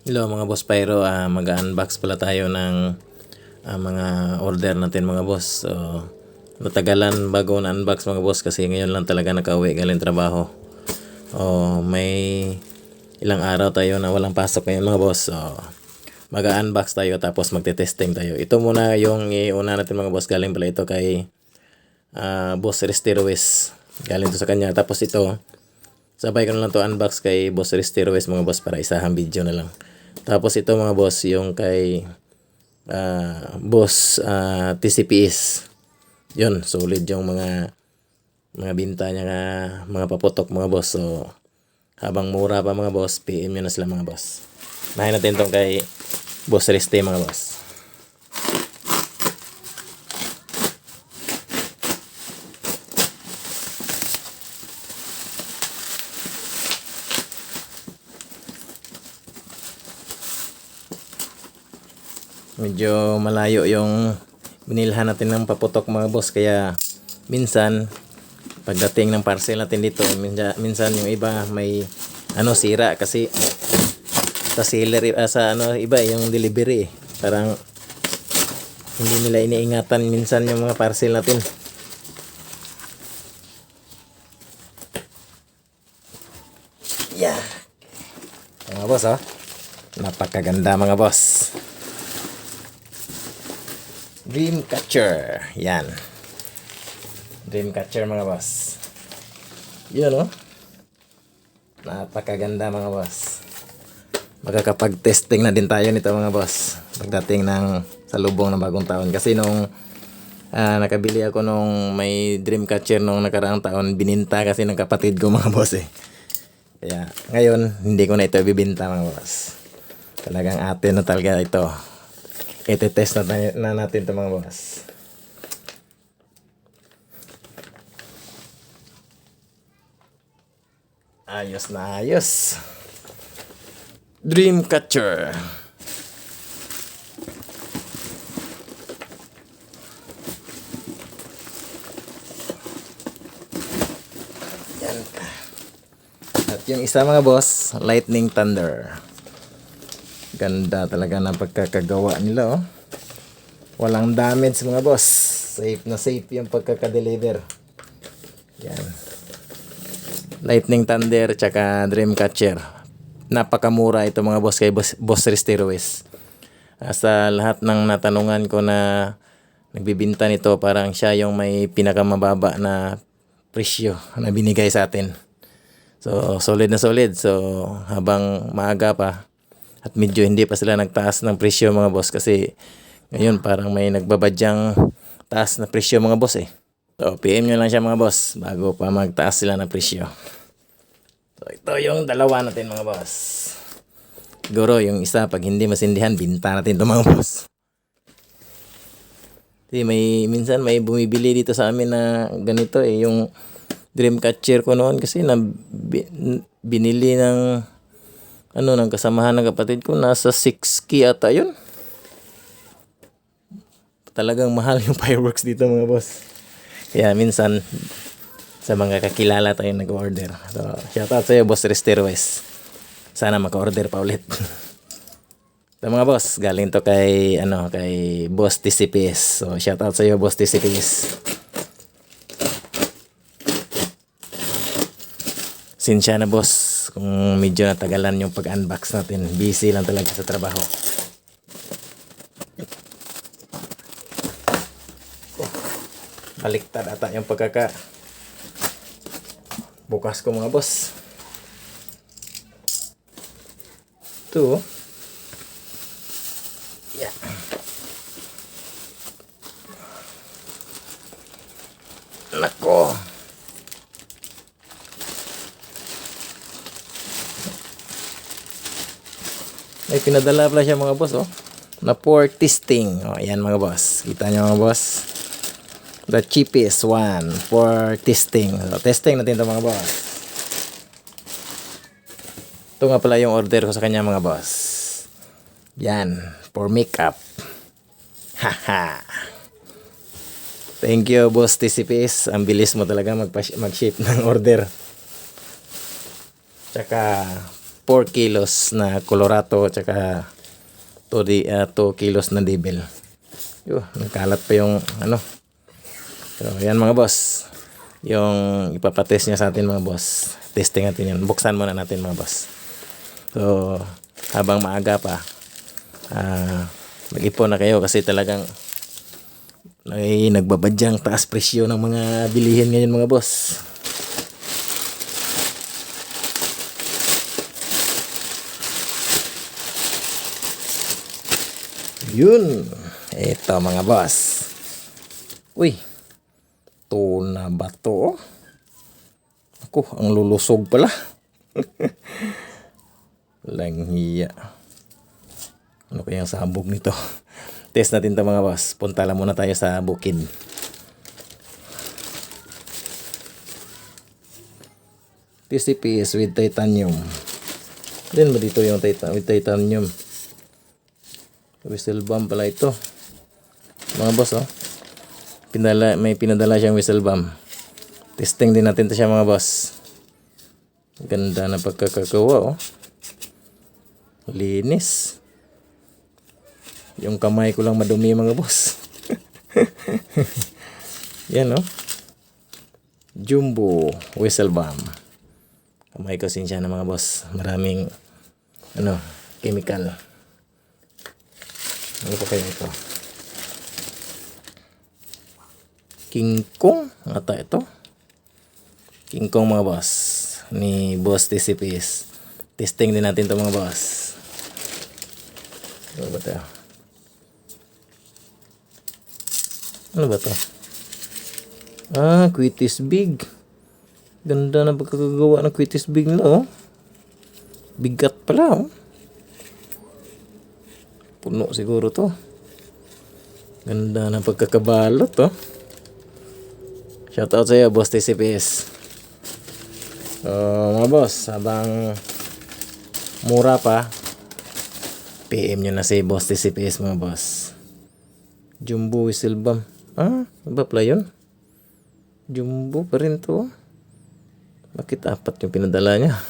Hello mga boss Pyro, mag-unbox pala tayo ng mga order natin mga boss. So, natagalan bago na-unbox mga boss kasi ngayon lang talaga nakauwi galing trabaho. May ilang araw tayo na walang pasok ngayon mga boss. So, mag-unbox tayo tapos magte-testing tayo. Ito muna yung iuna natin mga boss, galing pala ito kay Boss Risty Ruiz. Galing to sa kanya. Tapos ito, sabay ko na lang to unbox kay Boss Risty Ruiz mga boss para isahang video na lang. Tapos ito mga boss, yung kay Boss TCPS. Yun, solid yung mga binta niya nga, mga paputok mga boss. So, habang mura pa mga boss, PM nyo na sila mga boss. Nahin natin itong kay Boss Risty mga boss. Medyo malayo yung binilhan natin ng paputok mga boss, kaya minsan pagdating ng parcel natin dito, minsan yung iba may sira kasi sa seller sa iba yung delivery parang hindi nila iniingatan minsan yung mga parcel natin. Yeah. Mga boss, napakaganda mga boss. Dreamcatcher. Yan. Dreamcatcher mga boss. Yun napakaganda mga boss. Magkakapag-testing na din tayo nito mga boss pagdating ng salubong ng bagong taon. Kasi nung nakabili ako nung may Dreamcatcher nung nakaraang taon, bininta kasi ng kapatid ko mga boss Kaya ngayon, hindi ko na ito bibinta mga boss. Talagang atin na talaga ito. Ite-test na natin ito mga boss. Ayos na ayos. Dreamcatcher. Yan. At yung isa mga boss, Lightning Thunder. Ganda talaga ng pagkakagawa nila Walang damage mga boss. Safe na safe yung pagkakadeliver. Yan. Lightning Thunder tsaka Dreamcatcher. Napakamura ito mga boss kay Boss Risty Ruiz. Sa lahat ng natanungan ko na nagbibinta nito, parang siya yung may pinakamababa na presyo na binigay sa atin. So solid na solid. So habang maaga pa at medyo hindi pa sila nagtaas ng presyo mga boss, kasi ngayon parang may nagbabadyang taas na presyo mga boss So PM nyo lang siya mga boss bago pa magtaas sila ng presyo. So ito yung dalawa natin mga boss. Siguro yung isa pag hindi masindihan, binta natin ito mga boss. Kasi minsan may bumibili dito sa amin na ganito yung Dreamcatcher ko noon, kasi binili ng ng kasamahan ng kapatid ko, nasa 6K ata yun. Talagang mahal yung fireworks dito mga boss. Kaya minsan sa mga kakilala tayo nag-order. So shoutout sa iyo Boss Risty Ruiz. Sana maka-order pa ulit. So mga boss, galing to kay kay Boss TCPS. So shoutout sa iyo Boss TCPS. Sinsya na boss kung medyo natagalan yung pag-unbox natin. Busy lang talaga sa trabaho. Baliktad ata yung bukas ko mga boss. Ito. Yeah. Nako. May pinadala pala siya mga boss na for testing. Ayan mga boss. Kita nyo mga boss. The cheapest one for testing. So, testing natin ito mga boss. Ito nga pala yung order ko sa kanya mga boss. Yan. For makeup. Haha. Thank you Boss TCPS. Ang bilis mo talaga mag-ship ng order. Tsaka 4 kilos na Colorado tsaka 2 kilos na Devil. Nagkalat pa yung ano. So, yan mga boss. Yung ipapatest niya sa atin mga boss. Testing natin yan. Buksan muna natin mga boss. So, habang maaga pa, mag-ipon na kayo kasi talagang ay nagbabadyang taas presyo ng mga bilihin ngayon mga boss. Yun. Ito mga boss. Uy. Tuna ba to? Ako, ang lulusog pala. Langhiya. Ano kaya ang sabog nito? Test natin ito mga boss. Punta lang muna tayo sa bukid. TCPS with titanium. Din ba dito yung with titanium? Whistle bomb pala ito. Mga boss, oh. May pinadala siyang whistle bomb. Testing din natin ito siya mga boss. Ganda na pagkakagawa, oh. Linis. Yung kamay ko lang madumi mga boss. Yan, oh. Jumbo whistle bomb. Kamay ko sinsya na mga boss. Maraming chemical. Ano pa kaya ito? King Kong ata ito. King Kong mga boss ni Boss TCPS. Testing din natin ito mga boss. Ano ba ito? Ano ba ito? Quitis Big. Ganda na pagkakagawa ng Quitis Big nila, oh. Bigat pala, oh. Puno siguro to. Ganda na pagkakabalot, oh. Shoutout sa iyo, Boss TCPS. Mga boss, habang mura pa, PM nyo na si Boss TCPS mga boss. Jumbo whistle bomb. Iba pala yun? Jumbo pa rin to. Bakit 4 yung pinadala niya?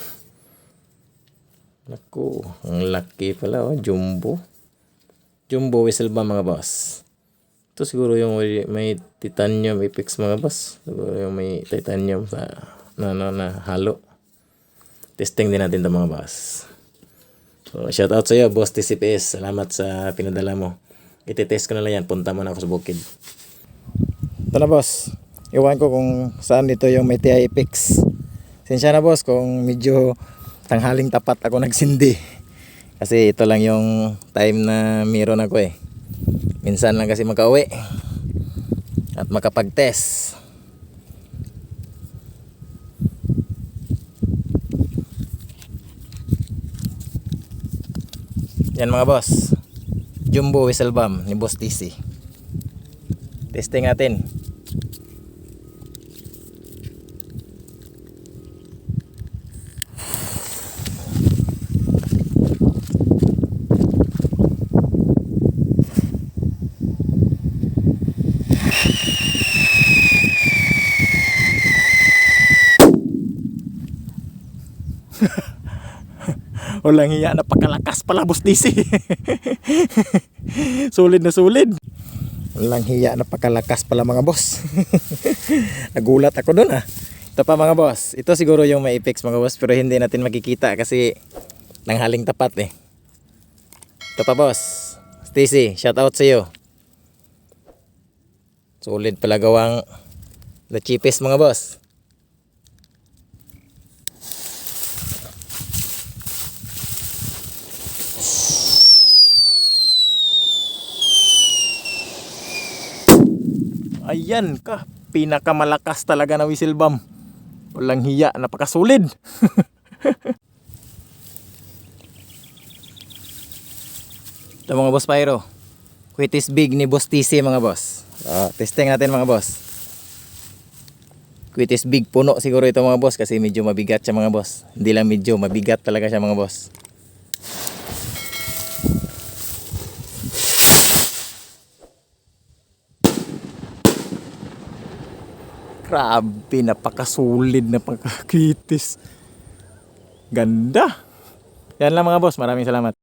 Naku, ang laki pala, oh. Jumbo. Jumbo whistle bomb mga boss. Ito siguro yung may titanium apex mga boss. Siguro yung may titanium sa na halo. Testing din natin ito mga boss. So, shout out sa iyo, Boss TCPS. Salamat sa pinadala mo. Iti-test ko na lang yan. Punta muna ako sa bukid. Ito na boss. Iwan ko kung saan dito yung may TI apex. Sinsya na boss kung medyo tanghaling tapat ako nagsindi. Kasi ito lang yung time na meron ako eh. Minsan lang kasi makauwi at makapag-test. Yan mga boss. Jumbo whistle bomb ni Boss TC. Testing natin. Walang hiya, napakalakas pala Boss DC. Solid na solid. Walang hiya, napakalakas pala mga boss. Nagulat ako dun ah. Ito pa mga boss. Ito siguro yung may apex mga boss, pero hindi natin makikita kasi nanghaling tapat eh. Ito pa boss. Stacy, shout out sa iyo. Solid pala gawang the cheapest mga boss. Ayan ka, pinakamalakas talaga na whistle bomb. Walang hiya, napakasolid. Ito mga boss Pyro. Quitis Big ni Boss TC mga boss. Testing natin mga boss. Quitis Big puno siguro ito mga boss kasi medyo mabigat siya mga boss. Hindi lang medyo, mabigat talaga siya mga boss. Grabe, napakasolid na pagkakitis. Ganda. Yan lang mga boss. Maraming salamat.